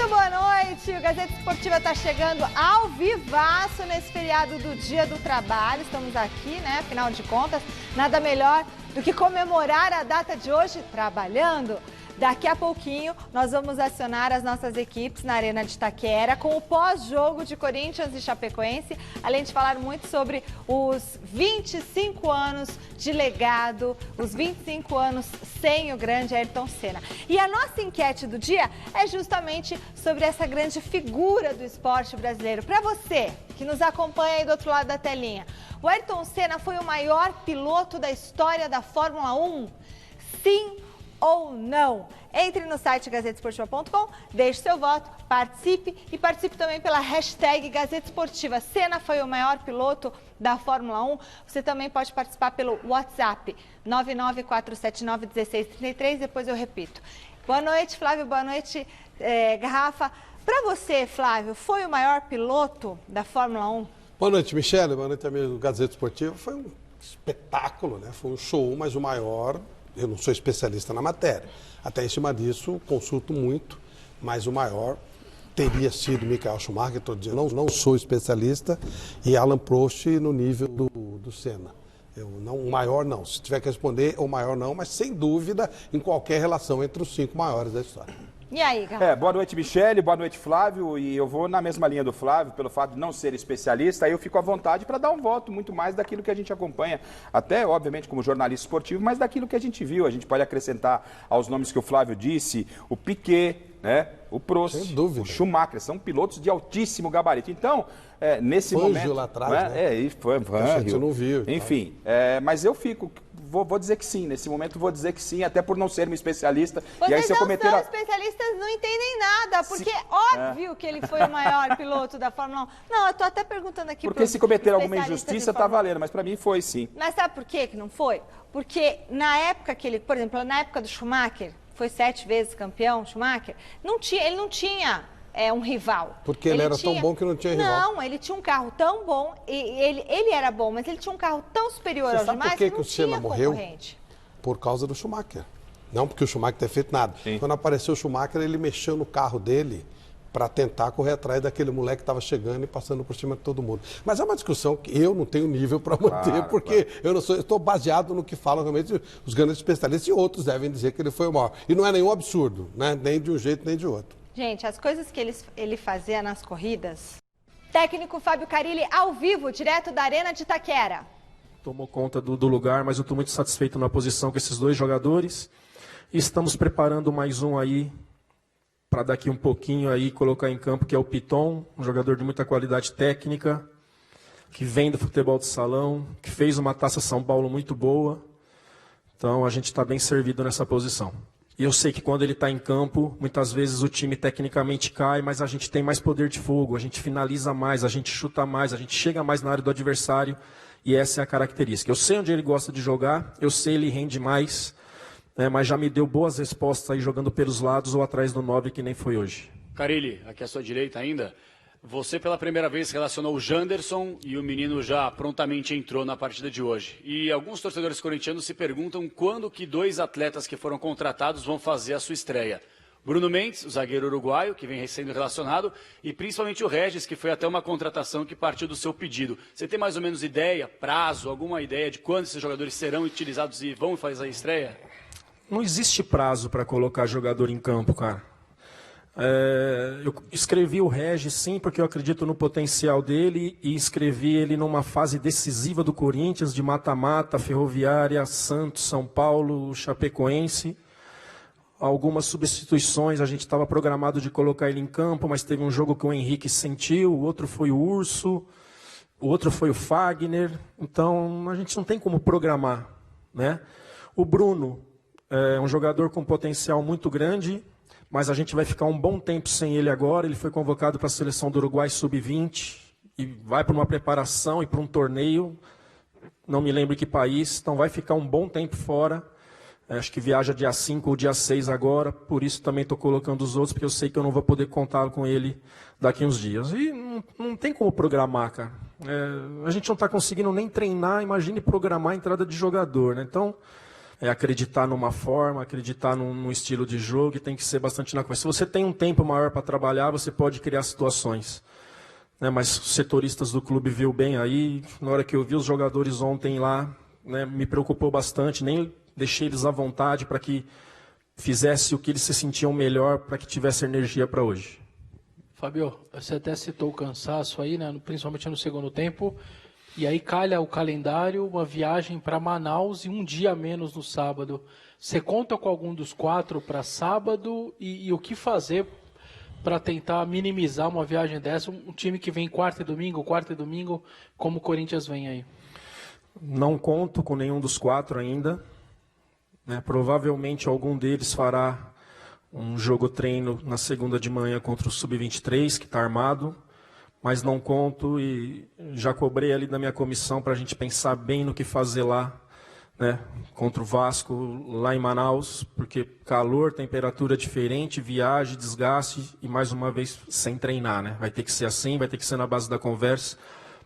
boa noite. O Gazeta Esportiva está chegando ao vivaço nesse feriado do Dia do Trabalho. Estamos aqui, né? Afinal de contas, nada melhor do que comemorar a data de hoje trabalhando. Daqui a pouquinho, nós vamos acionar as nossas equipes na Arena de Itaquera com o pós-jogo de Corinthians e Chapecoense, além de falar muito sobre os 25 anos de legado, os 25 anos sem o grande Ayrton Senna. E a nossa enquete do dia é justamente sobre essa grande figura do esporte brasileiro. Para você, que nos acompanha aí do outro lado da telinha, o Ayrton Senna foi o maior piloto da história da Fórmula 1? Sim ou não? Entre no site gazetesportiva.com, deixe seu voto, participe e participe também pela hashtag Gazeta Esportiva. Senna foi o maior piloto da Fórmula 1. Você também pode participar pelo WhatsApp 994791633, depois eu repito. Boa noite, Flávio, boa noite, Garrafa. Para você, Flávio, foi o maior piloto da Fórmula 1? Boa noite, Michele, boa noite também do Gazeta Esportiva. Foi um espetáculo, né? Foi um show, mas o maior. Eu não sou especialista na matéria. Até em cima disso, consulto muito, mas o maior teria sido Michael Schumacher, estou dizendo, não sou especialista, e Alan Prost no nível do Senna. O maior não. Se tiver que responder, o maior não, mas sem dúvida em qualquer relação entre os 5 maiores da história. E aí, Garrafa? Boa noite, Michele, boa noite, Flávio, e eu vou na mesma linha do Flávio, pelo fato de não ser especialista, aí eu fico à vontade para dar um voto muito mais daquilo que a gente acompanha, até, obviamente, como jornalista esportivo, mas daquilo que a gente viu. A gente pode acrescentar aos nomes que o Flávio disse, o Piquet, né, o Prost, o Schumacher, são pilotos de altíssimo gabarito. Então, nesse Fangio momento... lá atrás, né? E foi Fangio. A gente não viu. Enfim, mas eu fico... Vou dizer que sim, nesse momento vou dizer que sim, até por não ser um especialista. Vocês e aí, se eu cometer são especialistas, não entendem nada, porque é óbvio que ele foi o maior piloto da Fórmula 1. Não, eu tô até perguntando aqui porque se cometer alguma injustiça, tá valendo, mas para mim foi sim. Mas sabe por que não foi? Porque na época que ele, por exemplo, na época do Schumacher, foi 7 vezes campeão, Schumacher, ele não tinha... um rival. Porque ele era tão bom que não tinha rival. Não, ele tinha um carro tão bom, e ele era bom, mas ele tinha um carro tão superior aos demais que não tinha concorrente. Por que o Senna morreu? Por causa do Schumacher. Não porque o Schumacher tenha feito nada. Sim. Quando apareceu o Schumacher, ele mexeu no carro dele para tentar correr atrás daquele moleque que estava chegando e passando por cima de todo mundo. Mas é uma discussão que eu não tenho nível para manter, porque eu não sou, eu estou baseado no que falam realmente os grandes especialistas, e outros devem dizer que ele foi o maior. E não é nenhum absurdo, né? Nem de um jeito nem de outro. Gente, as coisas que ele fazia nas corridas... Técnico Fábio Carilli, ao vivo, direto da Arena de Itaquera. Tomou conta do lugar, mas eu estou muito satisfeito na posição com esses 2 jogadores. E estamos preparando mais um aí, para daqui um pouquinho aí colocar em campo, que é o Piton, um jogador de muita qualidade técnica, que vem do futebol de salão, que fez uma Taça São Paulo muito boa. Então a gente está bem servido nessa posição. E eu sei que quando ele está em campo, muitas vezes o time tecnicamente cai, mas a gente tem mais poder de fogo, a gente finaliza mais, a gente chuta mais, a gente chega mais na área do adversário, e essa é a característica. Eu sei onde ele gosta de jogar, eu sei ele rende mais, né, mas já me deu boas respostas aí jogando pelos lados ou atrás do 9, que nem foi hoje. Carilli, aqui à sua direita ainda. Você pela primeira vez relacionou o Janderson e o menino já prontamente entrou na partida de hoje. E alguns torcedores corintianos se perguntam quando que 2 atletas que foram contratados vão fazer a sua estreia. Bruno Mendes, o zagueiro uruguaio, que vem sendo relacionado, e principalmente o Regis, que foi até uma contratação que partiu do seu pedido. Você tem mais ou menos ideia, prazo, alguma ideia de quando esses jogadores serão utilizados e vão fazer a estreia? Não existe prazo para colocar jogador em campo, cara. Eu escrevi o Regis, sim, porque eu acredito no potencial dele, e escrevi ele numa fase decisiva do Corinthians, de mata-mata, Ferroviária, Santos, São Paulo, Chapecoense. Algumas substituições, a gente estava programado de colocar ele em campo, mas teve um jogo que o Henrique sentiu, o outro foi o Urso, o outro foi o Fagner. Então, a gente não tem como programar, né? O Bruno é um jogador com potencial muito grande, mas a gente vai ficar um bom tempo sem ele agora. Ele foi convocado para a seleção do Uruguai Sub-20 e vai para uma preparação e para um torneio, não me lembro que país, então vai ficar um bom tempo fora. Acho que viaja dia 5 ou dia 6 agora, por isso também estou colocando os outros, porque eu sei que eu não vou poder contar com ele daqui uns dias. E não tem como programar, cara. A gente não está conseguindo nem treinar, imagine programar a entrada de jogador, né? Então, acreditar numa forma, acreditar num estilo de jogo, e tem que ser bastante na conversa. Se você tem um tempo maior para trabalhar, você pode criar situações. Né, mas os setoristas do clube viu bem aí. Na hora que eu vi os jogadores ontem lá, né, me preocupou bastante, nem deixei eles à vontade para que fizesse o que eles se sentiam melhor, para que tivesse energia para hoje. Fábio, você até citou o cansaço aí, né, principalmente no segundo tempo, e aí calha o calendário, uma viagem para Manaus e um dia a menos no sábado. Você conta com algum dos 4 para sábado e o que fazer para tentar minimizar uma viagem dessa, um time que vem quarta e domingo, como o Corinthians vem aí? Não conto com nenhum dos 4 ainda. Né? Provavelmente algum deles fará um jogo-treino na segunda de manhã contra o Sub-23, que está armado, mas não conto e já cobrei ali da minha comissão para a gente pensar bem no que fazer lá, né, contra o Vasco, lá em Manaus, porque calor, temperatura diferente, viagem, desgaste e, mais uma vez, sem treinar. Né? Vai ter que ser assim, vai ter que ser na base da conversa.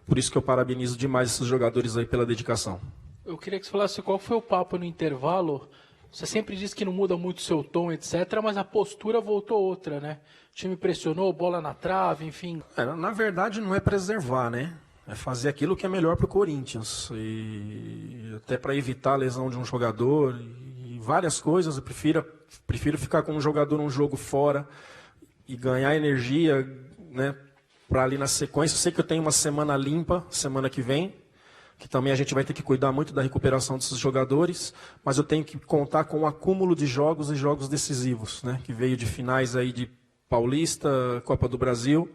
Por isso que eu parabenizo demais esses jogadores aí pela dedicação. Eu queria que você falasse qual foi o papo no intervalo. Você sempre diz que não muda muito o seu tom, etc., mas a postura voltou outra, né? O time pressionou, bola na trave, enfim. Na verdade, não é preservar, né? É fazer aquilo que é melhor para o Corinthians. E até para evitar a lesão de um jogador e várias coisas. Eu prefiro ficar com um jogador um jogo fora e ganhar energia, né, para ali na sequência. Eu sei que eu tenho uma semana limpa, semana que vem, que também a gente vai ter que cuidar muito da recuperação desses jogadores, mas eu tenho que contar com um acúmulo de jogos e jogos decisivos, né, que veio de finais aí de Paulista, Copa do Brasil.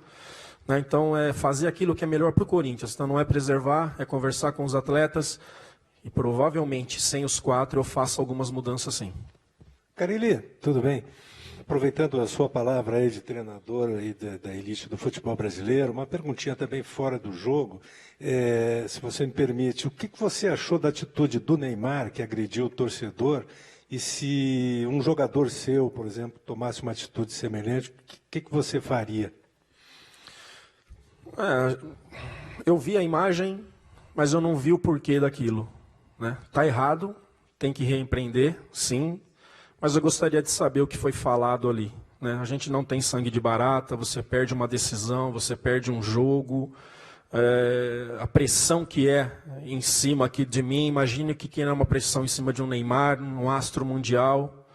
Então, é fazer aquilo que é melhor para o Corinthians. Então, não é preservar, é conversar com os atletas. E provavelmente, sem os 4, eu faço algumas mudanças sim. Carille, tudo bem? Aproveitando a sua palavra aí de treinador aí da elite do futebol brasileiro, uma perguntinha também fora do jogo. Se você me permite, o que você achou da atitude do Neymar, que agrediu o torcedor? E se um jogador seu, por exemplo, tomasse uma atitude semelhante, o que você faria? Eu vi a imagem, mas eu não vi o porquê daquilo. Né? Tá errado, tem que reempreender, sim, mas eu gostaria de saber o que foi falado ali. Né? A gente não tem sangue de barata, você perde uma decisão, você perde um jogo, a pressão que é em cima aqui de mim, imagine que é uma pressão em cima de um Neymar, um astro mundial.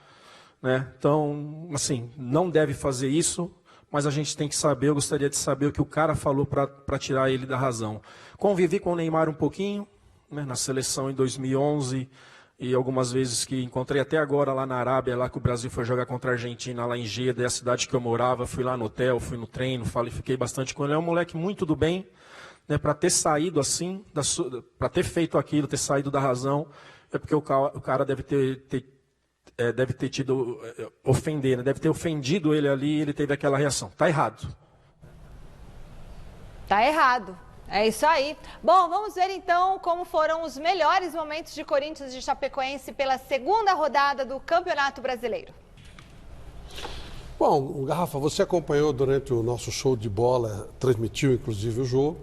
Né? Então, assim, não deve fazer isso. Mas a gente tem que saber, eu gostaria de saber o que o cara falou para tirar ele da razão. Convivi com o Neymar um pouquinho, né, na seleção em 2011, e algumas vezes que encontrei até agora lá na Arábia, lá que o Brasil foi jogar contra a Argentina, lá em Jeddah, é a cidade que eu morava, fui lá no hotel, fui no treino, fiquei bastante com ele. É um moleque muito do bem, né, para ter saído assim, para ter feito aquilo, ter saído da razão, é porque o cara deve ter tido ofender, né? Deve ter ofendido ele ali e ele teve aquela reação. Tá errado. Tá errado. É isso aí. Bom, vamos ver então como foram os melhores momentos de Corinthians e Chapecoense pela segunda rodada do Campeonato Brasileiro. Bom, Garrafa, você acompanhou durante o nosso show de bola, transmitiu inclusive o jogo.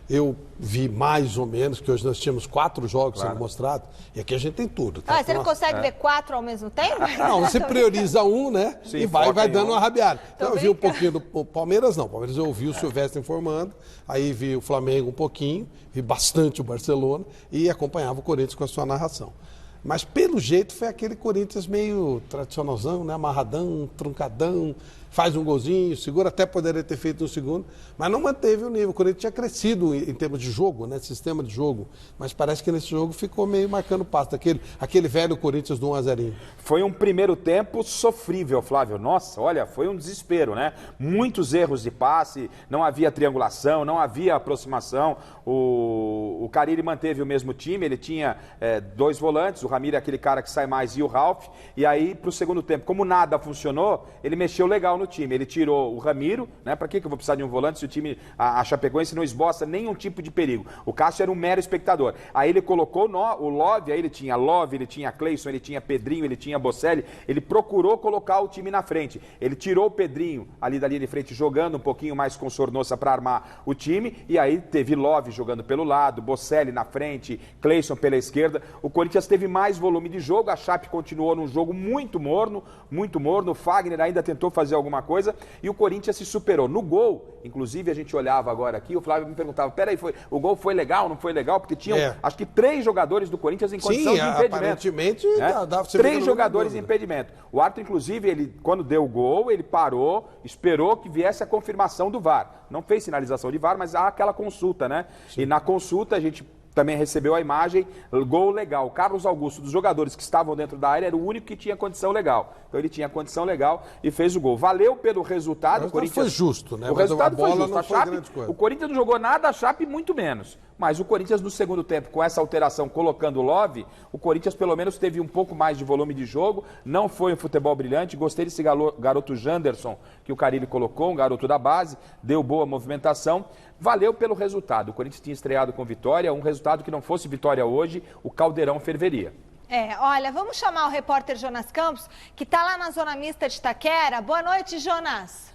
Eu vi mais ou menos, que hoje nós tínhamos 4 jogos sendo mostrados, e aqui a gente tem tudo. Tá? Você não consegue ver 4 ao mesmo tempo? Não, você prioriza um, né? Sim, e vai dando uma rabiada. Então eu vi um pouquinho do Palmeiras, não. Palmeiras eu vi o Silvestre informando, aí vi o Flamengo um pouquinho, vi bastante o Barcelona e acompanhava o Corinthians com a sua narração. Mas pelo jeito foi aquele Corinthians meio tradicionalzão, né? Amarradão, truncadão, faz um golzinho, segura, até poderia ter feito um segundo, mas não manteve o nível. O Corinthians tinha crescido em termos de jogo, né? Sistema de jogo, mas parece que nesse jogo ficou meio marcando passo, aquele velho Corinthians do 1-0. Foi um primeiro tempo sofrível, Flávio. Nossa, olha, foi um desespero, né? Muitos erros de passe, não havia triangulação, não havia aproximação. O Carille manteve o mesmo time, ele tinha 2 volantes, o Ramiro é aquele cara que sai mais e o Ralf, e aí para o segundo tempo, como nada funcionou, ele mexeu legal no no time. Ele tirou o Ramiro, né? Para que eu vou precisar de um volante se o time, a Chapecoense não esboça nenhum tipo de perigo? O Cássio era um mero espectador. Aí ele colocou o Love, aí ele tinha Love, ele tinha Cleison, ele tinha Pedrinho, ele tinha Bocelli. Ele procurou colocar o time na frente. Ele tirou o Pedrinho ali da linha de frente, jogando um pouquinho mais com Sornosa para armar o time. E aí teve Love jogando pelo lado, Bocelli na frente, Cleison pela esquerda. O Corinthians teve mais volume de jogo, a Chape continuou num jogo muito morno, o Fagner ainda tentou fazer alguma coisa e o Corinthians se superou. No gol, inclusive a gente olhava agora aqui, o Flávio me perguntava, peraí, o gol foi legal, não foi legal? Porque tinham, acho que 3 jogadores do Corinthians em condição de impedimento. Aparentemente, dava pra você 3 jogadores em impedimento. O árbitro, inclusive, ele, quando deu o gol, ele parou, esperou que viesse a confirmação do VAR. Não fez sinalização de VAR, mas há aquela consulta, né? Sim. E na consulta a gente também recebeu a imagem, gol legal. Carlos Augusto, dos jogadores que estavam dentro da área, era o único que tinha condição legal. Então ele tinha condição legal e fez o gol. Valeu pelo resultado. O Corinthians foi justo, né? O resultado foi justo. Não foi grande coisa. O Corinthians não jogou nada, a Chape muito menos. Mas o Corinthians no segundo tempo, com essa alteração, colocando o Love, o Corinthians pelo menos teve um pouco mais de volume de jogo. Não foi um futebol brilhante. Gostei desse garoto Janderson, que o Carille colocou, um garoto da base. Deu boa movimentação. Valeu pelo resultado. O Corinthians tinha estreado com vitória, um resultado que não fosse vitória hoje, o Caldeirão ferveria. Olha, vamos chamar o repórter Jonas Campos, que está lá na zona mista de Itaquera. Boa noite, Jonas.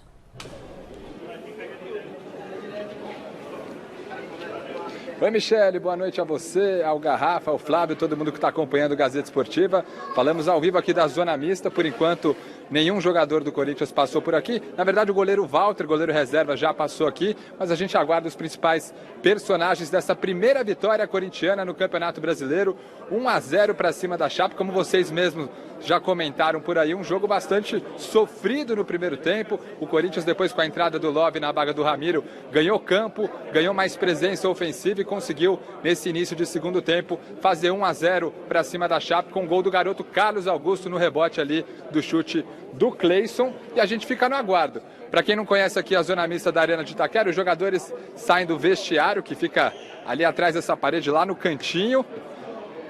Oi, Michele, boa noite a você, ao Garrafa, ao Flávio, todo mundo que está acompanhando o Gazeta Esportiva. Falamos ao vivo aqui da zona mista, por enquanto nenhum jogador do Corinthians passou por aqui. Na verdade, o goleiro Walter, goleiro reserva, já passou aqui, mas a gente aguarda os principais personagens dessa primeira vitória corintiana no Campeonato Brasileiro. 1-0 para cima da Chape, como vocês mesmos já comentaram por aí, um jogo bastante sofrido no primeiro tempo. O Corinthians, depois com a entrada do Love na vaga do Ramiro, ganhou campo, ganhou mais presença ofensiva e conseguiu, nesse início de segundo tempo, fazer 1-0 para cima da Chape, com o gol do garoto Carlos Augusto no rebote ali do chute do Cleison. E a gente fica no aguardo. Para quem não conhece aqui a zona mista da Arena de Itaquera, os jogadores saem do vestiário, que fica ali atrás dessa parede, lá no cantinho,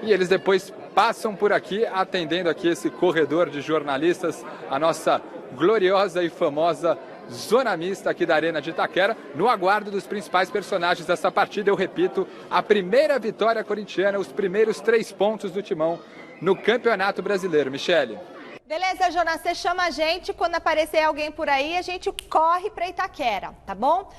e eles depois passam por aqui, atendendo aqui esse corredor de jornalistas, a nossa gloriosa e famosa zona mista aqui da Arena de Itaquera, no aguardo dos principais personagens dessa partida. Eu repito, a primeira vitória corintiana, os primeiros 3 pontos do Timão no Campeonato Brasileiro. Michele. Beleza, Jonas, você chama a gente, quando aparecer alguém por aí, a gente corre para Itaquera, tá bom?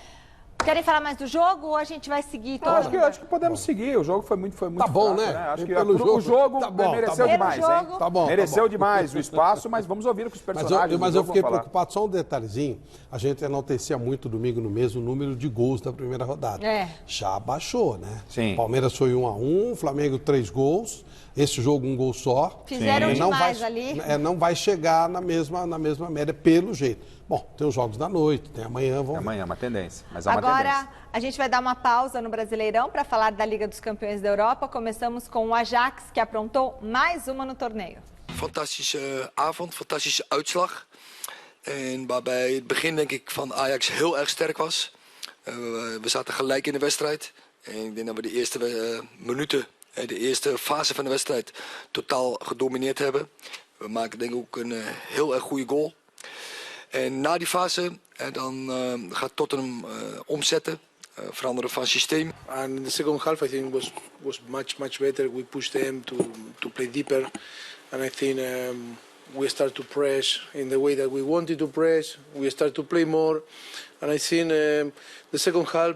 Querem falar mais do jogo ou a gente vai seguir? Acho que podemos seguir. O jogo foi muito fraco, tá bom, né? Acho que o jogo tá bom, mereceu demais, hein? Tá bom, mereceu demais o espaço, mas vamos ouvir o que os personagens Mas eu fiquei preocupado, só um detalhezinho. A gente enaltecia muito domingo no mês o número de gols da primeira rodada. Já baixou, né? Sim. Palmeiras foi 1-1, Flamengo 3 gols. Esse jogo 1 gol só. Fizeram demais ali. Não vai chegar na mesma média, pelo jeito. Bom, tem os jogos da noite, tem amanhã. Amanhã é uma tendência, mas há uma tendência. Agora, a gente vai dar uma pausa no Brasileirão para falar da Liga dos Campeões da Europa. Começamos com o Ajax, que aprontou mais uma no torneio. Fantastische avond, fantastische uitslag. En waarbij het begin denk ik van Ajax heel erg sterk was. We zaten gelijk in de wedstrijd. En ik denk dat we de eerste minuten, de eerste fase van de wedstrijd totaal gedomineerd hebben. We maken denk ik ook een heel erg goede goal. En na die fase dan gaat Tottenham omzetten, veranderen van systeem. And in the second half I think was much better. We pushed them to play deeper, and I think we start to press in the way that we wanted to press. We start to play more, and I think the second half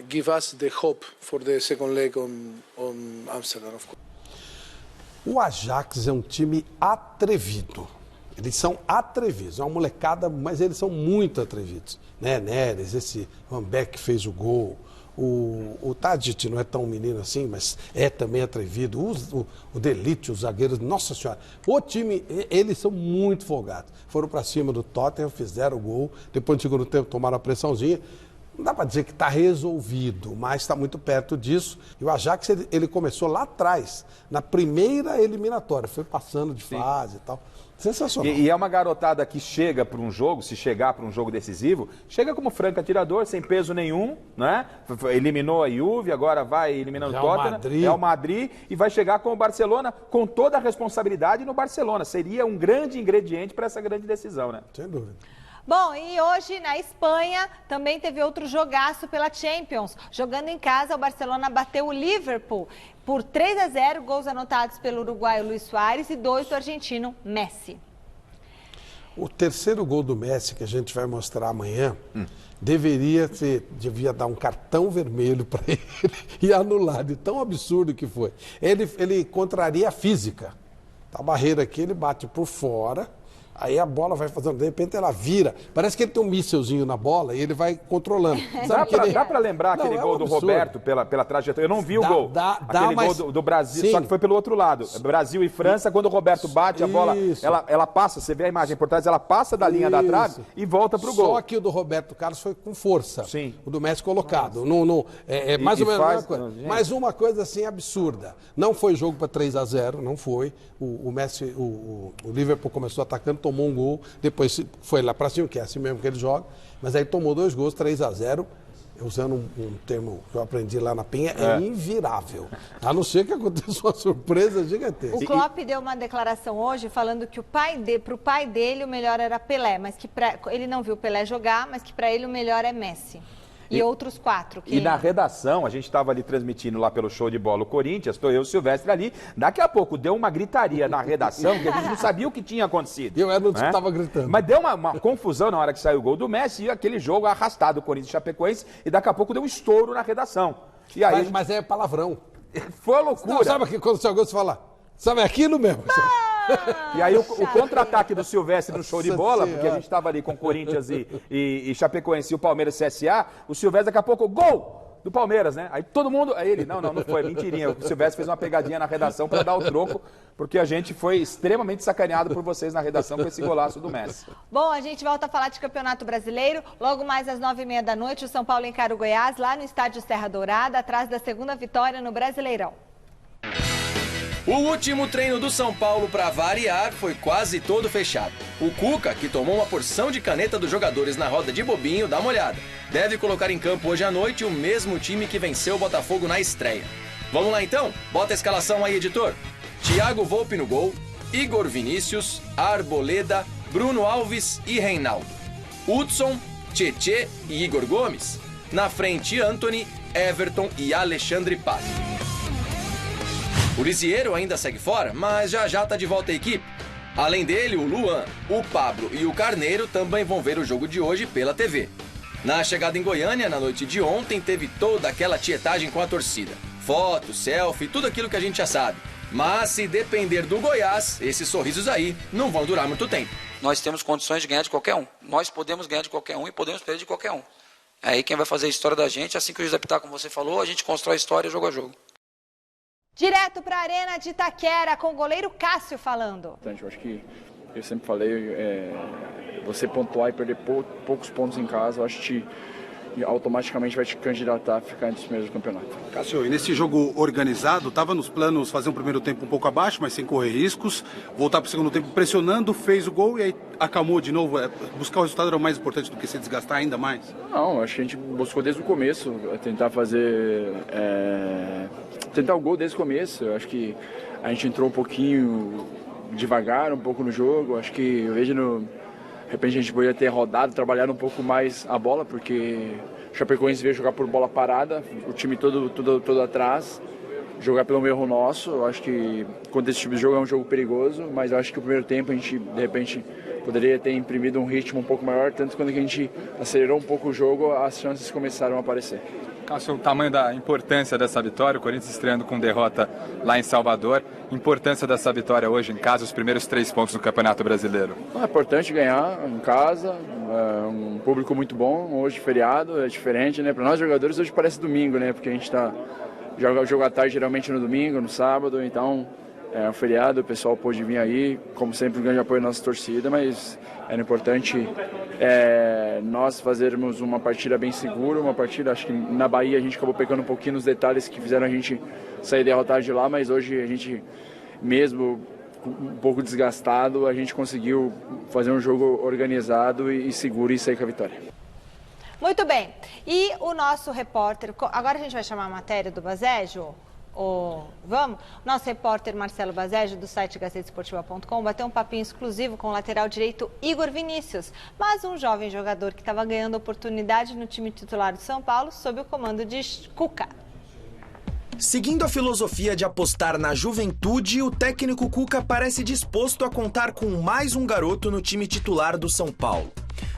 give us the hope for the second leg on Amsterdam, of course. O Ajax é um time atrevido. Eles são atrevidos, é uma molecada, mas eles são muito atrevidos. Né? Neres, esse Van Beek fez o gol, o Tadic não é tão menino assim, mas é também atrevido. O Delite, os zagueiros, nossa senhora. O time, eles são muito folgados. Foram para cima do Tottenham, fizeram o gol, depois no segundo tempo tomaram a pressãozinha. não dá para dizer que está resolvido, mas está muito perto disso. E o Ajax, ele começou lá atrás, na primeira eliminatória, foi passando de fase e tal. Sensacional. E é uma garotada que chega para um jogo, se chegar para um jogo decisivo, chega como franco atirador, sem peso nenhum, né? Eliminou a Juve, agora vai eliminando o Tottenham, Real Madrid, e vai chegar com o Barcelona com toda a responsabilidade no Barcelona. Seria um grande ingrediente para essa grande decisão, né? Sem dúvida. Bom, e hoje na Espanha também teve outro jogaço pela Champions. Jogando em casa, o Barcelona bateu o Liverpool por 3-0, gols anotados pelo uruguaio Luis Suárez e 2 do argentino Messi. O terceiro gol do Messi, que a gente vai mostrar amanhã, devia dar um cartão vermelho para ele e anular, de tão absurdo que foi. Ele contraria a física. A barreira aqui, ele bate por fora. Aí a bola vai fazendo, de repente ela vira. Parece que ele tem um mísselzinho na bola e ele vai controlando. Dá pra lembrar aquele gol do Roberto pela trajetória? Eu não vi o gol. Aquele gol do Brasil, só que foi pelo outro lado. Brasil e França, quando o Roberto bate a bola, ela passa, você vê a imagem por trás, ela passa da linha da trave e volta pro gol. Só que o do Roberto Carlos foi com força. Sim. O do Messi colocado. É mais ou menos a mesma coisa. Mas uma coisa assim absurda. Não foi jogo para 3-0, não foi. O Messi, o Liverpool começou atacando, tomou um gol, depois foi lá para cima, que é assim mesmo que ele joga, mas aí tomou 2 gols, 3-0, usando um termo que eu aprendi lá na Penha, é invirável. A não ser que aconteça uma surpresa gigantesca. O Klopp deu uma declaração hoje falando que pro pai dele o melhor era Pelé, mas que ele não viu Pelé jogar, mas que para ele o melhor é Messi. E outros 4. E na redação, a gente estava ali transmitindo lá pelo show de bola o Corinthians, estou eu e o Silvestre ali, daqui a pouco deu uma gritaria na redação, que a gente não sabia o que tinha acontecido. Eu não estava gritando. Mas deu uma confusão na hora que saiu o gol do Messi e aquele jogo arrastado do Corinthians e Chapecoense, e daqui a pouco deu um estouro na redação. E aí, mas é palavrão. Foi uma loucura. Não, sabe que quando o seu gol você fala, sabe aquilo mesmo? E aí o contra-ataque do Silvestre no show de bola, porque a gente estava ali com Corinthians e Chapecoense e o Palmeiras CSA, o Silvestre daqui a pouco, gol do Palmeiras, né? Aí todo mundo, aí ele, não foi, mentirinha, o Silvestre fez uma pegadinha na redação para dar o troco, porque a gente foi extremamente sacaneado por vocês na redação com esse golaço do Messi. Bom, a gente volta a falar de Campeonato Brasileiro, logo mais às 9h30 da noite, o São Paulo encara o Goiás, lá no estádio Serra Dourada, atrás da segunda vitória no Brasileirão. O último treino do São Paulo, para variar, foi quase todo fechado. O Cuca, que tomou uma porção de caneta dos jogadores na roda de bobinho, dá uma olhada. Deve colocar em campo hoje à noite o mesmo time que venceu o Botafogo na estreia. Vamos lá então? Bota a escalação aí, editor. Thiago Volpi no gol, Igor Vinícius, Arboleda, Bruno Alves e Reinaldo. Hudson, Tietê e Igor Gomes. Na frente, Antony, Everton e Alexandre Pato. O Lisieiro ainda segue fora, mas já está de volta à equipe. Além dele, o Luan, o Pablo e o Carneiro também vão ver o jogo de hoje pela TV. Na chegada em Goiânia, na noite de ontem, teve toda aquela tietagem com a torcida. Foto, selfie, tudo aquilo que a gente já sabe. Mas se depender do Goiás, esses sorrisos aí não vão durar muito tempo. Nós temos condições de ganhar de qualquer um. Nós podemos ganhar de qualquer um e podemos perder de qualquer um. É aí quem vai fazer a história da gente, assim que o José Pitá, como você falou, a gente constrói a história jogo a jogo. Direto para a Arena de Itaquera, com o goleiro Cássio falando. Eu acho que, eu sempre falei, você pontuar e perder poucos pontos em casa, eu acho que automaticamente vai te candidatar a ficar entre os primeiros do campeonato. Cássio, e nesse jogo organizado, estava nos planos fazer um primeiro tempo um pouco abaixo, mas sem correr riscos, voltar para o segundo tempo pressionando, fez o gol e aí acalmou de novo. Buscar o resultado era o mais importante do que se desgastar ainda mais? Não, acho que a gente buscou desde o começo, tentar fazer... tentar o gol desde o começo. Eu acho que a gente entrou um pouquinho devagar, um pouco no jogo. Acho que eu vejo de repente a gente poderia ter rodado, trabalhado um pouco mais a bola, porque o Chapecoense veio jogar por bola parada, o time todo atrás, jogar pelo erro nosso. Eu acho que quando esse tipo de jogo é um jogo perigoso, mas eu acho que o primeiro tempo a gente, de repente, poderia ter imprimido um ritmo um pouco maior, tanto quando a gente acelerou um pouco o jogo, as chances começaram a aparecer. Cássio, o tamanho da importância dessa vitória, o Corinthians estreando com derrota lá em Salvador, importância dessa vitória hoje em casa, os primeiros 3 pontos no Campeonato Brasileiro. É importante ganhar em casa, um público muito bom, hoje feriado, é diferente, né? Para nós jogadores hoje parece domingo, né? Porque a gente joga o jogo à tarde geralmente no domingo, no sábado, então é um feriado, o pessoal pôde vir aí, como sempre um grande apoio à nossa torcida, mas era importante nós fazermos uma partida bem segura, uma partida, acho que na Bahia a gente acabou pecando um pouquinho nos detalhes que fizeram a gente sair derrotado de lá, mas hoje a gente, mesmo um pouco desgastado, a gente conseguiu fazer um jogo organizado e seguro e sair com a vitória. Muito bem. E o nosso repórter, agora a gente vai chamar a matéria do Basejo? Vamos? Nosso repórter Marcelo Basejo, do site gazetesportiva.com, bateu um papinho exclusivo com o lateral direito Igor Vinícius, mas um jovem jogador que estava ganhando oportunidade no time titular do São Paulo sob o comando de Cuca. Seguindo a filosofia de apostar na juventude, o técnico Cuca parece disposto a contar com mais um garoto no time titular do São Paulo.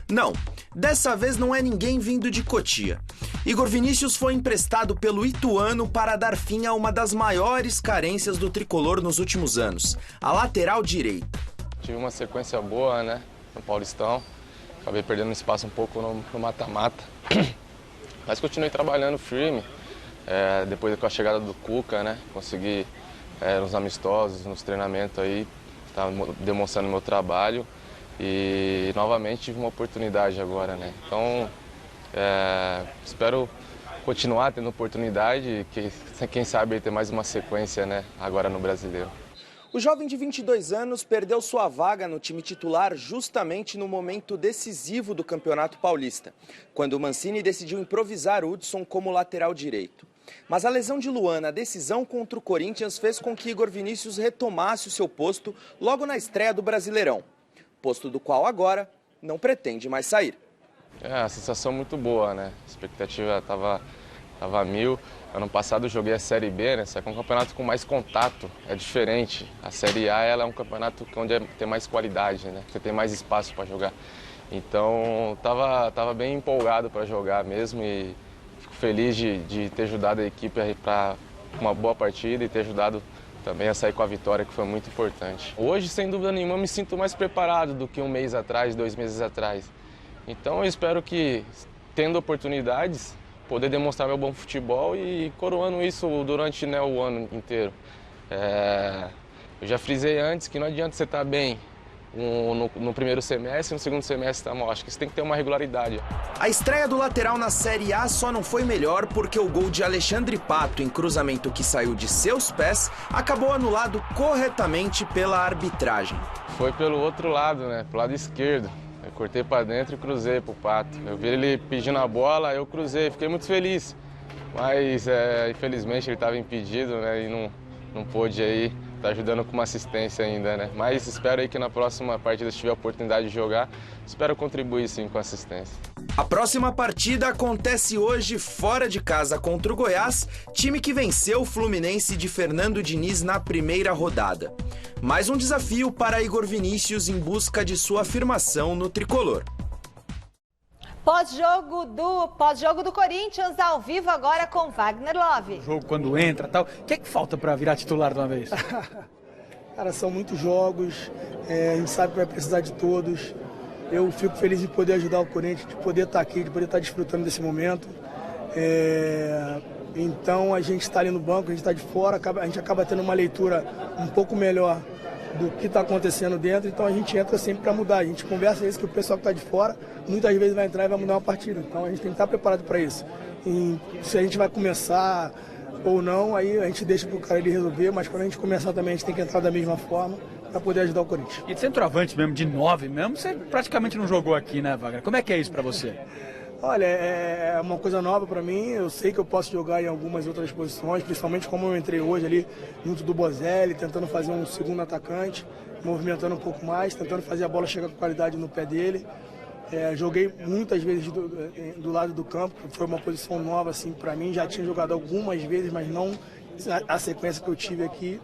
Não, dessa vez não é ninguém vindo de Cotia. Igor Vinícius foi emprestado pelo Ituano para dar fim a uma das maiores carências do tricolor nos últimos anos, a lateral direita. Tive uma sequência boa, né, no Paulistão. Acabei perdendo espaço um pouco no mata-mata, mas continuei trabalhando firme. Depois com a chegada do Cuca, né, consegui nos amistosos, nos treinamentos aí, tá demonstrando meu trabalho e novamente tive uma oportunidade agora, né. Então espero continuar tendo oportunidade e quem sabe ter mais uma sequência, né, agora no Brasileiro. O jovem de 22 anos perdeu sua vaga no time titular justamente no momento decisivo do Campeonato Paulista, quando o Mancini decidiu improvisar Hudson como lateral direito. Mas a lesão de Luan na decisão contra o Corinthians fez com que Igor Vinícius retomasse o seu posto logo na estreia do Brasileirão, posto do qual agora não pretende mais sair. A sensação muito boa, né? A expectativa estava a 1000. Ano passado eu joguei a Série B, né? Só que é um campeonato com mais contato, é diferente. A Série A ela é um campeonato onde tem mais qualidade, né? Você tem mais espaço para jogar. Então tava bem empolgado para jogar mesmo e fico feliz de ter ajudado a equipe para uma boa partida e ter ajudado também a sair com a vitória, que foi muito importante. Hoje, sem dúvida nenhuma, me sinto mais preparado do que um mês atrás, 2 meses atrás. Então eu espero que, tendo oportunidades, poder demonstrar meu bom futebol e coroando isso durante, né, o ano inteiro. Eu já frisei antes que não adianta você estar bem no primeiro semestre e no segundo semestre tá mal. Acho que você tem que ter uma regularidade. A estreia do lateral na Série A só não foi melhor porque o gol de Alexandre Pato em cruzamento que saiu de seus pés acabou anulado corretamente pela arbitragem. Foi pelo outro lado, né? Pro lado esquerdo. Eu cortei para dentro e cruzei pro Pato. Eu vi ele pedindo a bola, eu cruzei. Fiquei muito feliz. Mas, infelizmente, ele estava impedido, né? E não pôde aí estar ajudando com uma assistência ainda, né? Mas espero aí que na próxima partida, se tiver a oportunidade de jogar, espero contribuir sim com a assistência. A próxima partida acontece hoje fora de casa contra o Goiás, time que venceu o Fluminense de Fernando Diniz na primeira rodada. Mais um desafio para Igor Vinícius em busca de sua afirmação no tricolor. Pós-jogo do Corinthians, ao vivo agora com Wagner Love. O jogo quando entra e tal, o que é que falta para virar titular de uma vez? Cara, são muitos jogos, a gente sabe que vai precisar de todos. Eu fico feliz de poder ajudar o Corinthians, de poder estar aqui, de poder estar desfrutando desse momento. Então a gente está ali no banco, a gente está de fora, a gente acaba tendo uma leitura um pouco melhor do que está acontecendo dentro, então a gente entra sempre para mudar. A gente conversa isso que o pessoal que está de fora muitas vezes vai entrar e vai mudar uma partida. Então a gente tem que estar preparado para isso. E se a gente vai começar ou não, aí a gente deixa para o cara ele resolver, mas quando a gente começar também a gente tem que entrar da mesma forma para poder ajudar o Corinthians. E de centroavante mesmo, de 9 mesmo, você praticamente não jogou aqui, né, Wagner? Como é que é isso para você? Olha, é uma coisa nova para mim, eu sei que eu posso jogar em algumas outras posições, principalmente como eu entrei hoje ali junto do Bozelli, tentando fazer um segundo atacante, movimentando um pouco mais, tentando fazer a bola chegar com qualidade no pé dele. Joguei muitas vezes do lado do campo, foi uma posição nova assim para mim, já tinha jogado algumas vezes, mas não a sequência que eu tive aqui.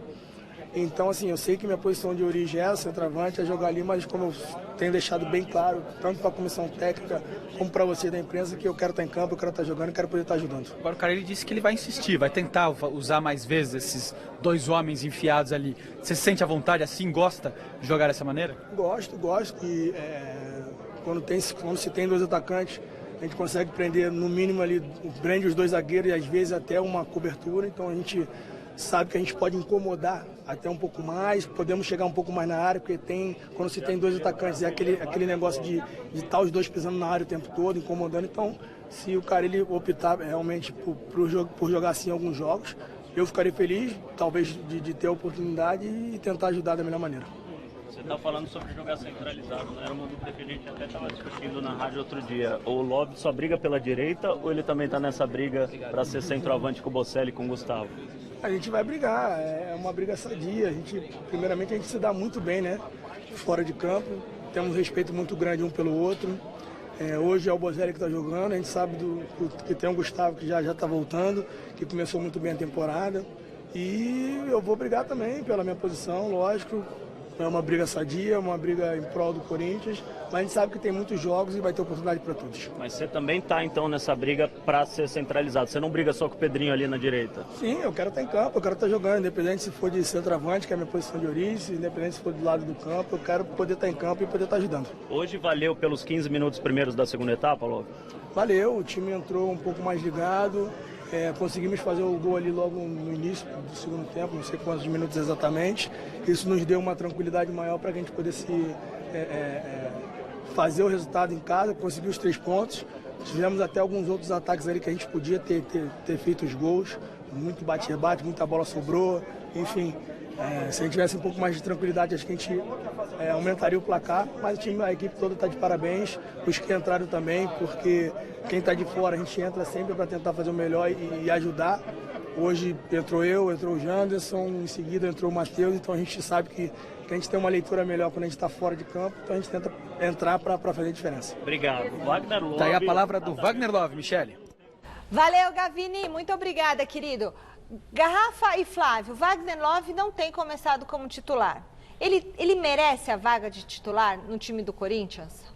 Então, assim, eu sei que minha posição de origem é centroavante, é jogar ali, mas como eu tenho deixado bem claro, tanto para a comissão técnica como para você da imprensa, que eu quero estar em campo, eu quero estar jogando e quero poder estar ajudando. Agora o cara ele disse que ele vai insistir, vai tentar usar mais vezes esses 2 homens enfiados ali. Você se sente à vontade assim, gosta de jogar dessa maneira? Gosto. E quando se tem 2 atacantes, a gente consegue prender no mínimo ali, prende os 2 zagueiros e às vezes até uma cobertura, então a gente sabe que a gente pode incomodar até um pouco mais, podemos chegar um pouco mais na área, porque quando se tem 2 atacantes, é aquele negócio de estar os 2 pisando na área o tempo todo, incomodando. Então, se o cara ele optar realmente por jogar assim alguns jogos, eu ficaria feliz, talvez, de ter a oportunidade e tentar ajudar da melhor maneira. Você está falando sobre jogar centralizado, né? Era uma dúvida que a gente até estava discutindo na rádio outro dia. O Love só briga pela direita ou ele também está nessa briga para ser centroavante com o Bocelli e com o Gustavo? A gente vai brigar, é uma briga sadia. Primeiramente, a gente se dá muito bem, né? Fora de campo, temos respeito muito grande um pelo outro. Hoje é o Bocelli que está jogando, a gente sabe que tem o Gustavo que já está voltando, que começou muito bem a temporada. E eu vou brigar também pela minha posição, lógico. É uma briga sadia, uma briga em prol do Corinthians, mas a gente sabe que tem muitos jogos e vai ter oportunidade para todos. Mas você também está então nessa briga para ser centralizado, você não briga só com o Pedrinho ali na direita? Sim, eu quero estar em campo, eu quero estar jogando, independente se for de centroavante, que é a minha posição de origem, independente se for do lado do campo, eu quero poder estar em campo e poder estar ajudando. Hoje valeu pelos 15 minutos primeiros da segunda etapa, Love? Valeu, o time entrou um pouco mais ligado. Conseguimos fazer o gol ali logo no início do segundo tempo, não sei quantos minutos exatamente. Isso nos deu uma tranquilidade maior para que a gente pudesse fazer o resultado em casa, conseguir os 3 pontos. Tivemos até alguns outros ataques ali que a gente podia ter feito os gols. Muito bate-rebate, muita bola sobrou, enfim. Se a gente tivesse um pouco mais de tranquilidade, acho que a gente aumentaria o placar, mas a equipe toda está de parabéns, os que entraram também, porque quem está de fora a gente entra sempre para tentar fazer o melhor e ajudar. Hoje entrou o Janderson, em seguida entrou o Matheus, então a gente sabe que a gente tem uma leitura melhor quando a gente está fora de campo, então a gente tenta entrar para fazer a diferença. Obrigado. Wagner Love. Tá aí a palavra do Wagner Love, Michele. Valeu, Gavini, muito obrigada, querido. Garrafa e Flávio, Wagner Love não tem começado como titular. Ele merece a vaga de titular no time do Corinthians?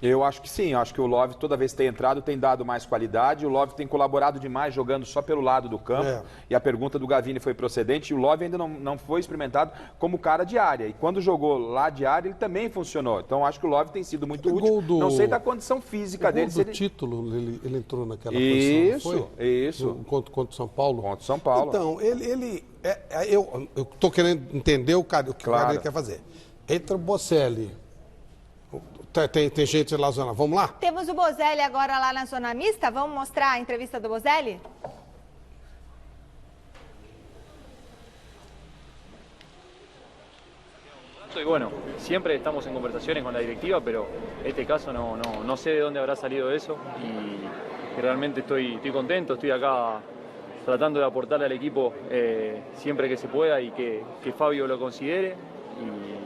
Eu acho que sim, eu acho que o Love toda vez que tem entrado tem dado mais qualidade, o Love tem colaborado demais jogando só pelo lado do campo, e a pergunta do Gavini foi procedente, e o Love ainda não foi experimentado como cara de área, e quando jogou lá de área ele também funcionou, então acho que o Love tem sido muito útil, não sei da condição física dele. Do título, ele entrou naquela posição, Isso. Contra o São Paulo? Contra o São Paulo. Então, eu estou querendo entender o que o cara quer fazer. Entra o Bocelli. Tem gente lá na zona. Vamos lá? Temos o Bocelli agora lá na zona mista. Vamos mostrar a entrevista do Bocelli? Y bueno, siempre estamos en conversaciones con la directiva, pero este caso no sé de dónde habrá salido eso y realmente estoy contento, estoy acá tratando de aportarle al equipo siempre que se pueda y que Fabio lo considere.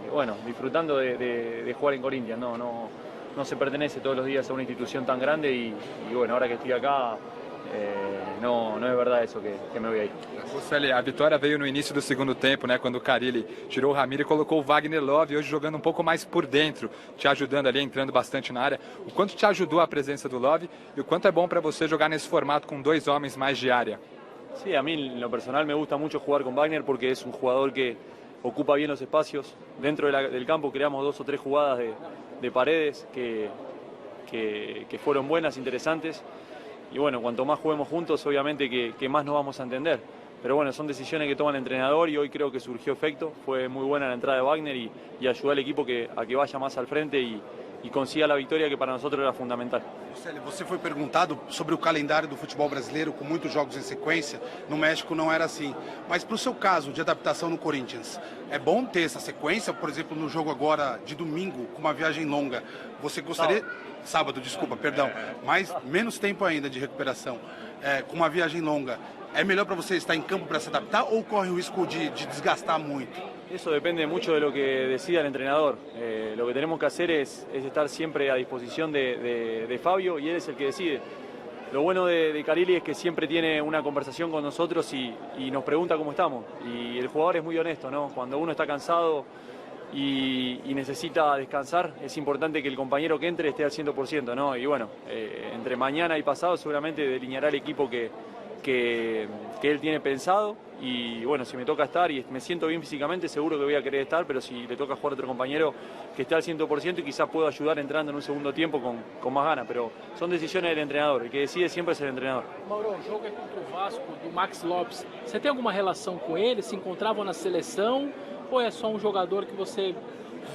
Y bueno, disfrutando de jugar en Corinthians, no se pertenece todos los días a una institución tan grande y bueno, ahora que estoy acá não é verdade isso que me voy a ir. Bocelli, a vitória veio no início do segundo tempo, né, quando o Carille tirou o Ramiro e colocou o Wagner Love, hoje jogando um pouco mais por dentro, te ajudando ali, entrando bastante na área. O quanto te ajudou a presença do Love e o quanto é bom para você jogar nesse formato com 2 homens mais de área? Sí, a mí en lo personal me gusta mucho jugar con Wagner porque es un jugador que ocupa bien los espacios. Dentro del campo creamos 2 o 3 jugadas de paredes que fueron buenas, interesantes. Y bueno, cuanto más juguemos juntos, obviamente que más nos vamos a entender. Pero bueno, son decisiones que toma el entrenador y hoy creo que surgió efecto. Fue muy buena la entrada de Wagner y ayudó al equipo a que vaya más al frente y consiga la vitória que para nosotros era fundamental. Você foi perguntado sobre o calendário do futebol brasileiro com muitos jogos em sequência. No México não era assim. Mas para o seu caso de adaptação no Corinthians, é bom ter essa sequência? Por exemplo, no jogo agora de domingo, com uma viagem longa, você gostaria... Sábado, desculpa, perdão. Mas menos tempo ainda de recuperação. Com uma viagem longa, é melhor para você estar em campo para se adaptar ou corre o risco de desgastar muito? Eso depende mucho de lo que decida el entrenador. Lo que tenemos que hacer es estar siempre a disposición de Fabio y él es el que decide. Lo bueno de Carille es que siempre tiene una conversación con nosotros y nos pregunta cómo estamos. Y el jugador es muy honesto, ¿no? Cuando uno está cansado y necesita descansar, es importante que el compañero que entre esté al 100%, ¿no? Y bueno, entre mañana y pasado seguramente delineará el equipo que que él tiene pensado. Y bueno, si me toca estar y me siento bien físicamente, seguro que voy a querer estar, pero si le toca jugar a otro compañero que esté al 100% y quizás puedo ayudar entrando en un segundo tiempo con más ganas, pero son decisiones del entrenador, el que decide siempre es el entrenador. Mauro, o jogo é contra o Vasco, do Max Lopes. Você tem alguma relação com ele? Se encontravam na seleção? Ou é só um jogador que você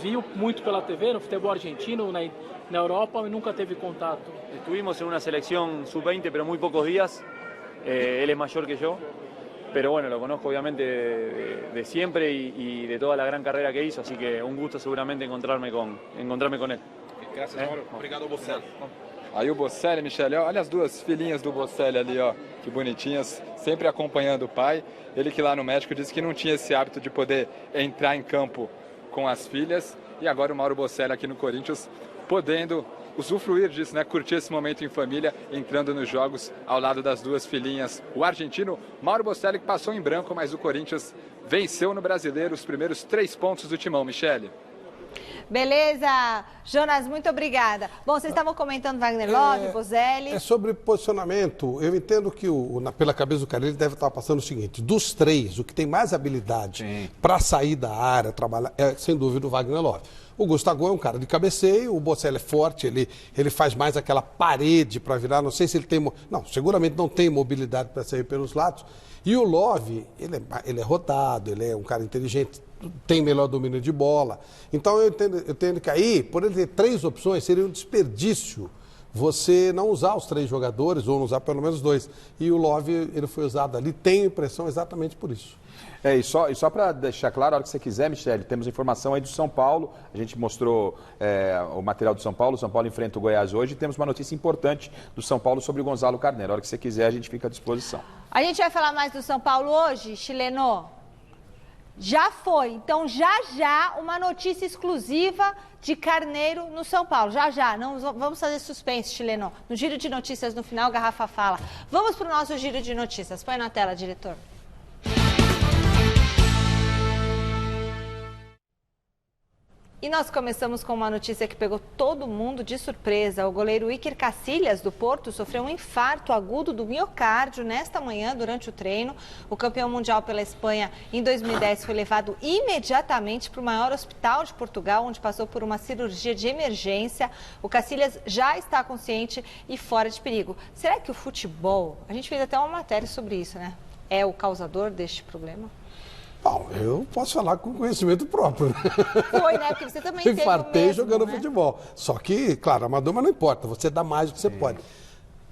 viu muito pela TV, no futebol argentino, na Europa, e nunca teve contato? Estuvimos en una selección sub-20, pero muy pocos días. Él es mayor que yo. Pero bueno, lo conozco obviamente de siempre y de toda la gran carrera que hizo, así que un gusto seguramente encontrarme con él. Graças, Mauro. Obrigado, Bocelli. Aí o Bocelli, Michele, olha as duas filhinhas do Bocelli ali, ó, que bonitinhas, sempre acompanhando o pai. Ele que lá no México disse que não tinha esse hábito de poder entrar em campo com as filhas. E agora o Mauro Bocelli aqui no Corinthians, podendo usufruir disso, né? Curtir esse momento em família, entrando nos jogos ao lado das duas filhinhas. O argentino Mauro Bocelli, que passou em branco, mas o Corinthians venceu no Brasileiro os primeiros 3 pontos do timão, Michele. Beleza, Jonas, muito obrigada. Bom, vocês estavam comentando Wagner Love, Bozelli. É sobre posicionamento. Eu entendo que pela cabeça do cara ele deve estar passando o seguinte: dos 3, o que tem mais habilidade para sair da área, trabalhar, é sem dúvida o Wagner Love. O Gustavo é um cara de cabeceio, o Bocelli é forte, ele faz mais aquela parede para virar, não sei se ele tem... Não, seguramente não tem mobilidade para sair pelos lados. E o Love, ele é rodado, ele é um cara inteligente, tem melhor domínio de bola. Então eu entendo que aí, por ele ter 3 opções, seria um desperdício você não usar os 3 jogadores, ou não usar pelo menos 2. E o Love, ele foi usado ali, tenho impressão exatamente por isso. E só para deixar claro, a hora que você quiser, Michele, temos informação aí do São Paulo. A gente mostrou o material do São Paulo. O São Paulo enfrenta o Goiás hoje. E temos uma notícia importante do São Paulo sobre o Gonzalo Carneiro. A hora que você quiser, a gente fica à disposição. A gente vai falar mais do São Paulo hoje, chileno? Já foi. Então, já, uma notícia exclusiva de Carneiro no São Paulo. Já. Não vamos fazer suspense, chileno. No giro de notícias, no final, Garrafa fala. Vamos para o nosso giro de notícias. Põe na tela, diretor. E nós começamos com uma notícia que pegou todo mundo de surpresa. O goleiro Iker Casillas, do Porto, sofreu um infarto agudo do miocárdio nesta manhã, durante o treino. O campeão mundial pela Espanha, em 2010, foi levado imediatamente para o maior hospital de Portugal, onde passou por uma cirurgia de emergência. O Casillas já está consciente e fora de perigo. Será que o futebol, a gente fez até uma matéria sobre isso, né? É o causador deste problema? Bom, eu posso falar com conhecimento próprio. Foi, né? Porque você também teve infartei mesmo, jogando né? futebol. Só que, claro, amador, mas não importa. Você dá mais do que você pode.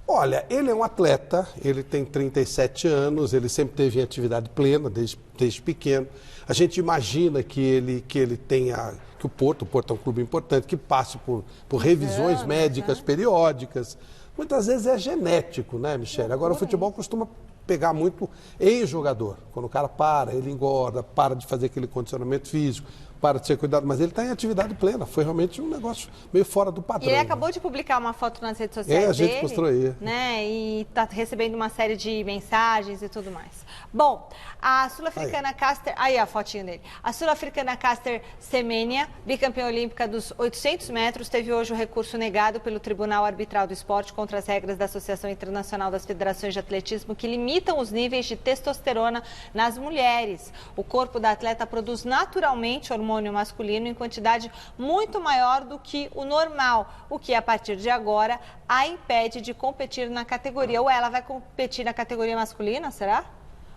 Olha, ele é um atleta, ele tem 37 anos, ele sempre teve em atividade plena, desde pequeno. A gente imagina que ele tenha... Que o Porto é um clube importante, que passe por revisões médicas periódicas. Muitas vezes é genético, né, Michele? Agora, o futebol costuma pegar muito em jogador. Quando o cara ele engorda, para de fazer aquele condicionamento físico, para de ser cuidado, mas ele está em atividade plena. Foi realmente um negócio meio fora do padrão. E ele acabou de publicar uma foto nas redes sociais a gente mostrou aí. Né? E está recebendo uma série de mensagens e tudo mais. Bom, a sul-africana Caster... Aí a fotinho dele. A sul-africana Caster Semenya, bicampeã olímpica dos 800 metros, teve hoje o recurso negado pelo Tribunal Arbitral do Esporte contra as regras da Associação Internacional das Federações de Atletismo que limitam os níveis de testosterona nas mulheres. O corpo da atleta produz naturalmente hormônio masculino em quantidade muito maior do que o normal, o que a partir de agora a impede de competir na categoria. Ou ela vai competir na categoria masculina, será?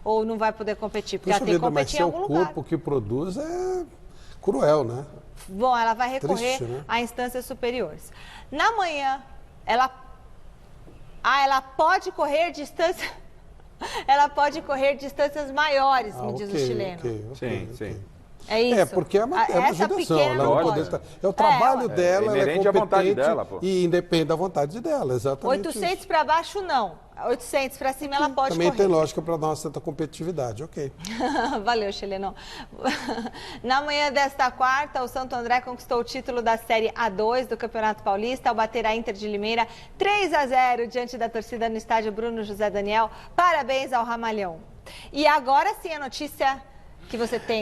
Ou não vai poder competir? Porque ela tem que competir em algum lugar. Mas o corpo que produz é cruel, né? Bom, ela vai recorrer Triste, né? a instâncias superiores. Na manhã, ela pode correr distância... Ela pode correr distâncias maiores, me diz o chileno. Sim. É isso. Porque é uma judiação. É o trabalho dela, ela é competente e independe da vontade dela, exatamente 800 isso. para baixo, não. 800 para cima, ela pode Também correr. tem lógica para dar uma certa competitividade, ok. Valeu, chileno. Na manhã desta quarta, o Santo André conquistou o título da Série A2 do Campeonato Paulista ao bater a Inter de Limeira 3-0 diante da torcida no estádio Bruno José Daniel. Parabéns ao Ramalhão. E agora sim a notícia que você tem?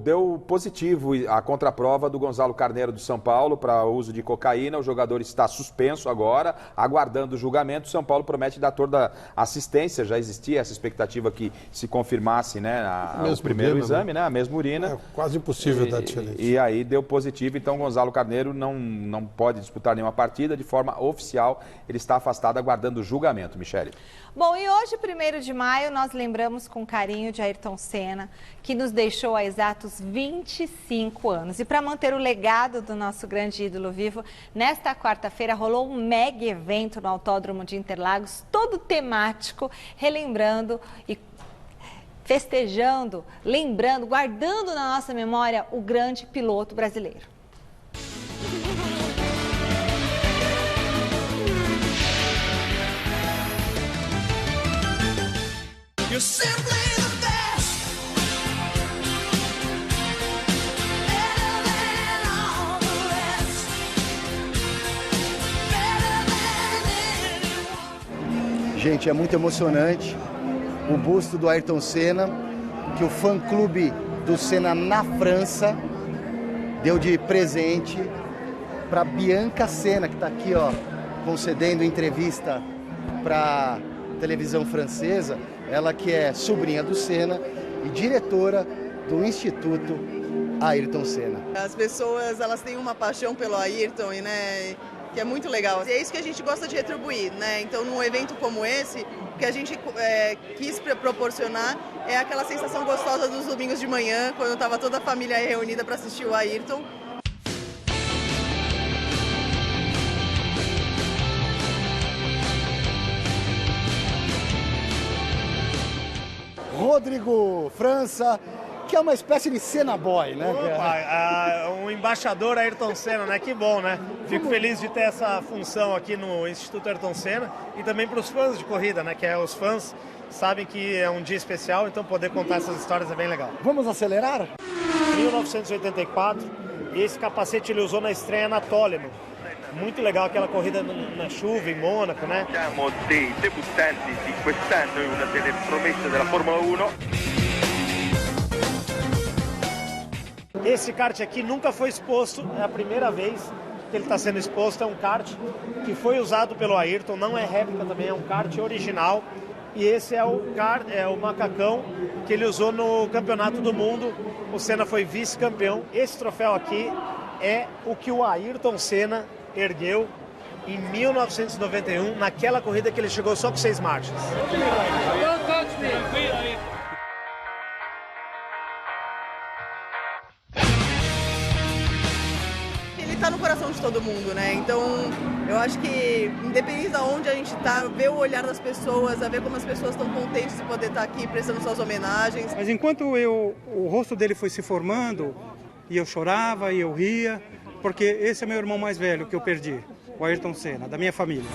Deu positivo a contraprova do Gonzalo Carneiro do São Paulo para uso de cocaína. O jogador está suspenso agora, aguardando o julgamento. O São Paulo promete dar toda a assistência. Já existia essa expectativa que se confirmasse, né, o primeiro exame, né, a mesma urina. É quase impossível dar diferente. E aí deu positivo, então o Gonzalo Carneiro não pode disputar nenhuma partida de forma oficial. Ele está afastado aguardando o julgamento, Michele. Bom, e hoje, 1º de maio, nós lembramos com carinho de Ayrton Senna, que nos deixou há exatos 25 anos. E para manter o legado do nosso grande ídolo vivo, nesta quarta-feira rolou um mega evento no Autódromo de Interlagos, todo temático, relembrando e festejando, lembrando, guardando na nossa memória o grande piloto brasileiro. You're simply the best. Better than all the rest. Better than anyone. Gente, é muito emocionante o busto do Ayrton Senna, que o fã-clube do Senna na França deu de presente para Bianca Senna, que está aqui, ó, concedendo entrevista para televisão francesa. Ela que é sobrinha do Senna e diretora do Instituto Ayrton Senna. As pessoas, elas têm uma paixão pelo Ayrton, né, que é muito legal. E é isso que a gente gosta de retribuir, né? Então, num evento como esse, o que a gente quis proporcionar é aquela sensação gostosa dos domingos de manhã, quando estava toda a família reunida para assistir o Ayrton. Rodrigo França, que é uma espécie de Senna Boy, né? Opa, um embaixador Ayrton Senna, né? Que bom, né? Fico feliz de ter essa função aqui no Instituto Ayrton Senna e também para os fãs de corrida, né? Que os fãs sabem que é um dia especial, então poder contar essas histórias é bem legal. Vamos acelerar? 1984, esse capacete ele usou na estreia na Toleman. Muito legal aquela corrida na chuva em Mônaco, né? Siamo dei debuttanti di quest'anno in una delle promesse della Formula 1. Esse kart aqui nunca foi exposto, é a primeira vez que ele está sendo exposto. É um kart que foi usado pelo Ayrton, não é réplica também, é um kart original. E esse é o macacão que ele usou no Campeonato do Mundo. O Senna foi vice-campeão. Esse troféu aqui é o que o Ayrton Senna ergueu em 1991, naquela corrida que ele chegou só com 6 marchas. Ele está no coração de todo mundo, né? Então, eu acho que, independente de onde a gente está, ver o olhar das pessoas, a ver como as pessoas estão contentes de poder estar aqui prestando suas homenagens. Mas enquanto o rosto dele foi se formando, e eu chorava, e eu ria, porque esse é meu irmão mais velho que eu perdi, o Ayrton Senna, da minha família.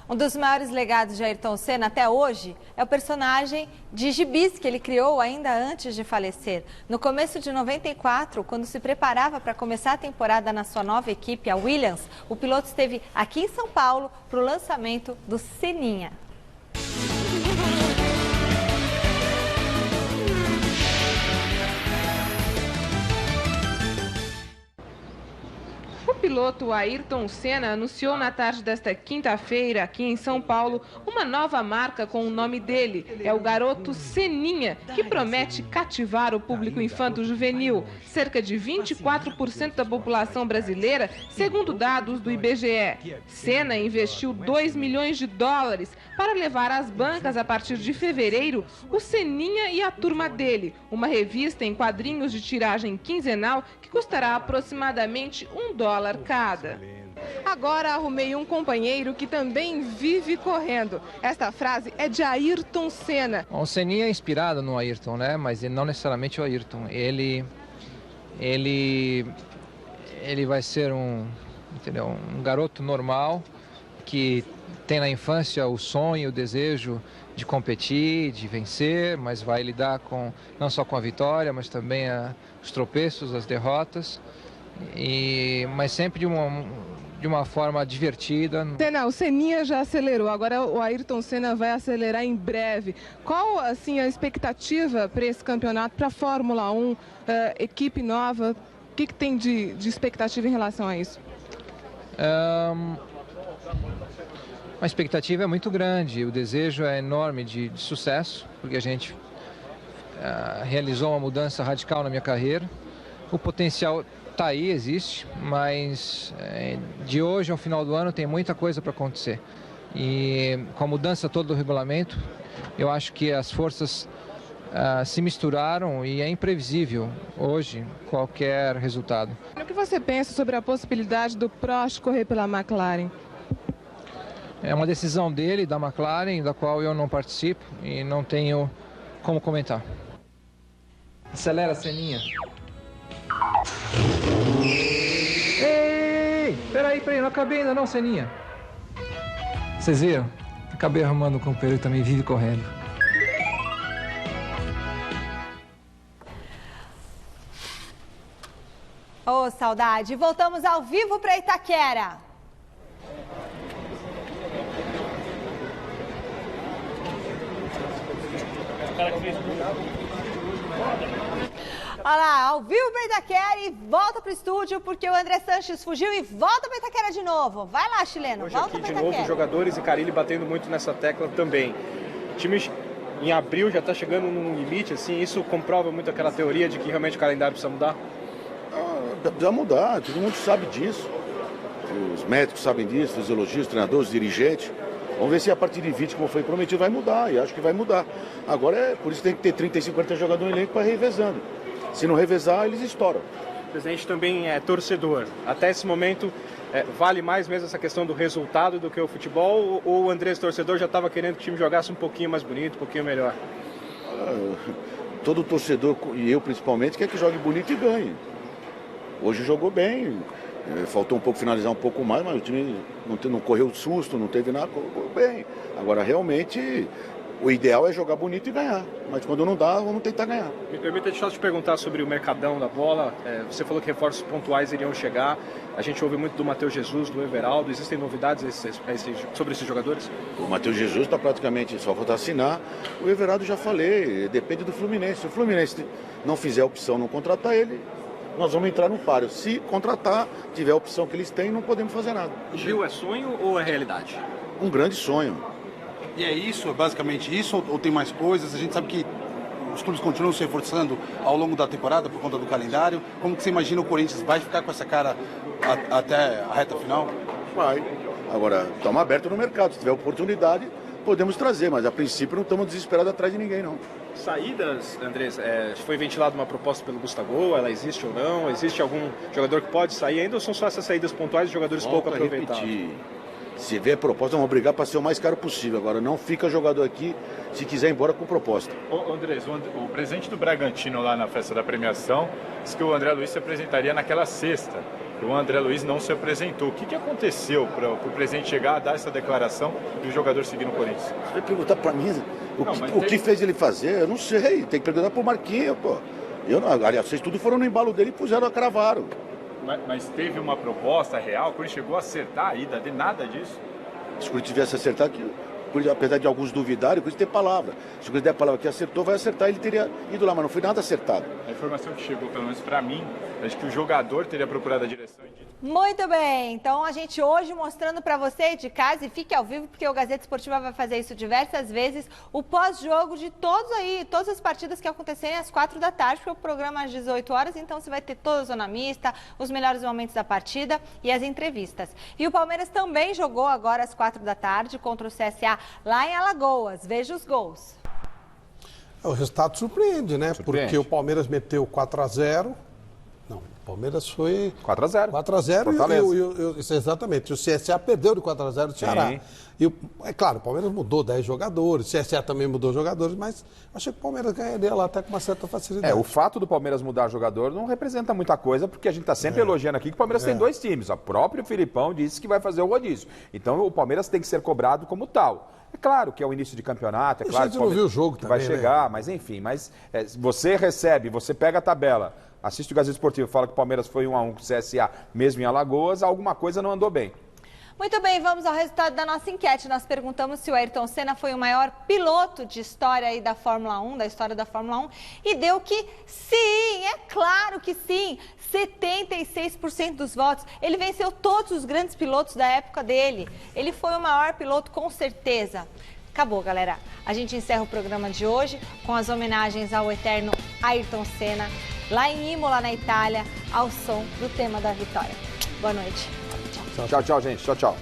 Um dos maiores legados de Ayrton Senna até hoje é o personagem de gibis que ele criou ainda antes de falecer. No começo de 94, quando se preparava para começar a temporada na sua nova equipe, a Williams, o piloto esteve aqui em São Paulo para o lançamento do Seninha. O piloto Ayrton Senna anunciou na tarde desta quinta-feira, aqui em São Paulo, uma nova marca com o nome dele. É o garoto Seninha, que promete cativar o público infanto-juvenil. Cerca de 24% da população brasileira, segundo dados do IBGE. Senna investiu $2 milhões para levar às bancas, a partir de fevereiro, o Seninha e a Turma dele, uma revista em quadrinhos de tiragem quinzenal que custará aproximadamente $1 cada. Agora arrumei um companheiro que também vive correndo. Esta frase é de Ayrton Senna. O Seninha é inspirado no Ayrton, né? Mas não necessariamente o Ayrton. Ele vai ser um garoto normal que tem na infância o sonho, o desejo de competir, de vencer, mas vai lidar não só com a vitória, mas também os tropeços, as derrotas, mas sempre de uma forma divertida. Senna, o Seninha já acelerou, agora o Ayrton Senna vai acelerar em breve. Qual assim, a expectativa para esse campeonato, para a Fórmula 1, equipe nova? O que tem de expectativa em relação a isso? A expectativa é muito grande, o desejo é enorme de sucesso, porque a gente realizou uma mudança radical na minha carreira. O potencial está aí, existe, mas de hoje ao final do ano tem muita coisa para acontecer. E com a mudança toda do regulamento, eu acho que as forças se misturaram e é imprevisível hoje qualquer resultado. O que você pensa sobre a possibilidade do Prost correr pela McLaren? É uma decisão dele, da McLaren, da qual eu não participo e não tenho como comentar. Acelera, Seninha. Ei, peraí, não acabei ainda não, Seninha. Vocês viram? Acabei arrumando o companheiro que também vive correndo. Ô, saudade. Voltamos ao vivo para Itaquera. Olha lá, ao vivo para Itaquera e volta para o estúdio porque o André Sanches fugiu e volta para Itaquera de novo. Vai lá, chileno, Hoje volta aqui para de Itaquera. novo, jogadores e Carille batendo muito nessa tecla também. O time em abril já está chegando num limite, assim, isso comprova muito aquela teoria de que realmente o calendário precisa mudar? Precisa mudar, todo mundo sabe disso. Os médicos sabem disso, os fisiologistas, os treinadores, os dirigentes. Vamos ver se a partir de 20, como foi prometido, vai mudar. E acho que vai mudar. Agora, por isso tem que ter 30 e 50 jogadores no elenco para revezando. Se não revezar, eles estouram. O presidente também é torcedor. Até esse momento, vale mais mesmo essa questão do resultado do que o futebol? Ou o Andrés, torcedor, já estava querendo que o time jogasse um pouquinho mais bonito, um pouquinho melhor? Todo torcedor, e eu principalmente, quer que jogue bonito e ganhe. Hoje jogou bem. Faltou um pouco finalizar um pouco mais, mas o time não correu susto, não teve nada, correu bem. Agora, realmente, o ideal é jogar bonito e ganhar. Mas quando não dá, vamos tentar ganhar. Me permita só te perguntar sobre o mercadão da bola. Você falou que reforços pontuais iriam chegar. A gente ouve muito do Matheus Jesus, do Everaldo. Existem novidades sobre esses jogadores? O Matheus Jesus está praticamente só falta assinar. O Everaldo já falei, depende do Fluminense. Se o Fluminense não fizer a opção não contratar ele, nós vamos entrar no páreo. Se contratar, tiver a opção que eles têm, não podemos fazer nada. O Gil é sonho ou é realidade? Um grande sonho. E é isso, é basicamente isso, ou tem mais coisas? A gente sabe que os clubes continuam se reforçando ao longo da temporada por conta do calendário. Como que você imagina o Corinthians vai ficar com essa cara até a reta final? Vai. Agora, estamos abertos no mercado. Se tiver oportunidade, podemos trazer, mas a princípio não estamos desesperados atrás de ninguém, não. Saídas, Andrés, foi ventilada uma proposta pelo Gustavo, ela existe ou não? Existe algum jogador que pode sair ainda ou são só essas saídas pontuais de jogadores pouco aproveitados? Se vier proposta, vamos brigar para ser o mais caro possível. Agora, não fica jogador aqui se quiser ir embora com proposta. Andrés, o presidente do Bragantino lá na festa da premiação disse que o André Luiz se apresentaria naquela sexta. E o André Luiz não se apresentou. O que aconteceu para o presidente chegar a dar essa declaração e o jogador seguir no Corinthians? Você vai perguntar para mim o que fez ele fazer? Eu não sei. Tem que perguntar para o Marquinhos, pô. Aliás, vocês tudo foram no embalo dele e puseram, cravaram. Mas teve uma proposta real? O Corinthians chegou a acertar a ida? De nada disso? Se o Corinthians tivesse acertado, apesar de alguns duvidarem, o Corinthians tem palavra. Se o Corinthians der a palavra que acertou, vai acertar, ele teria ido lá, mas não foi nada acertado. A informação que chegou, pelo menos para mim, é de que o jogador teria procurado a direção e dito... Muito bem, então a gente hoje mostrando para você de casa, e fique ao vivo porque o Gazeta Esportiva vai fazer isso diversas vezes, o pós-jogo de todas as partidas que acontecerem às 4 da tarde, porque o programa às 18 horas, então você vai ter toda a zona mista, os melhores momentos da partida e as entrevistas. E o Palmeiras também jogou agora às 4 da tarde contra o CSA lá em Alagoas. Veja os gols. O resultado surpreende, né? Porque o Palmeiras meteu 4-0. Não, Palmeiras foi 4x0. 4x0 isso, exatamente. O CSA perdeu de 4x0 do Ceará. E é claro, o Palmeiras mudou 10 jogadores, o CSA também mudou jogadores, mas achei que o Palmeiras ganharia lá até com uma certa facilidade. O fato do Palmeiras mudar jogador não representa muita coisa, porque a gente está sempre elogiando aqui que o Palmeiras tem 2 times. O próprio Filipão disse que vai fazer o rodízio. Então o Palmeiras tem que ser cobrado como tal. É claro que é o início de campeonato, é claro que não viu o jogo que vai também, chegar, mas enfim. Mas você recebe, você pega a tabela, assiste o Gazeta Esportivo, fala que o Palmeiras foi 1x1 com o CSA, mesmo em Alagoas, alguma coisa não andou bem. Muito bem, vamos ao resultado da nossa enquete. Nós perguntamos se o Ayrton Senna foi o maior piloto de história aí da Fórmula 1, da história da Fórmula 1, e deu que sim, é claro que sim, 76% dos votos. Ele venceu todos os grandes pilotos da época dele. Ele foi o maior piloto com certeza. Acabou, galera. A gente encerra o programa de hoje com as homenagens ao eterno Ayrton Senna, lá em Imola, na Itália, ao som do tema da vitória. Boa noite. Tchau, gente. Tchau.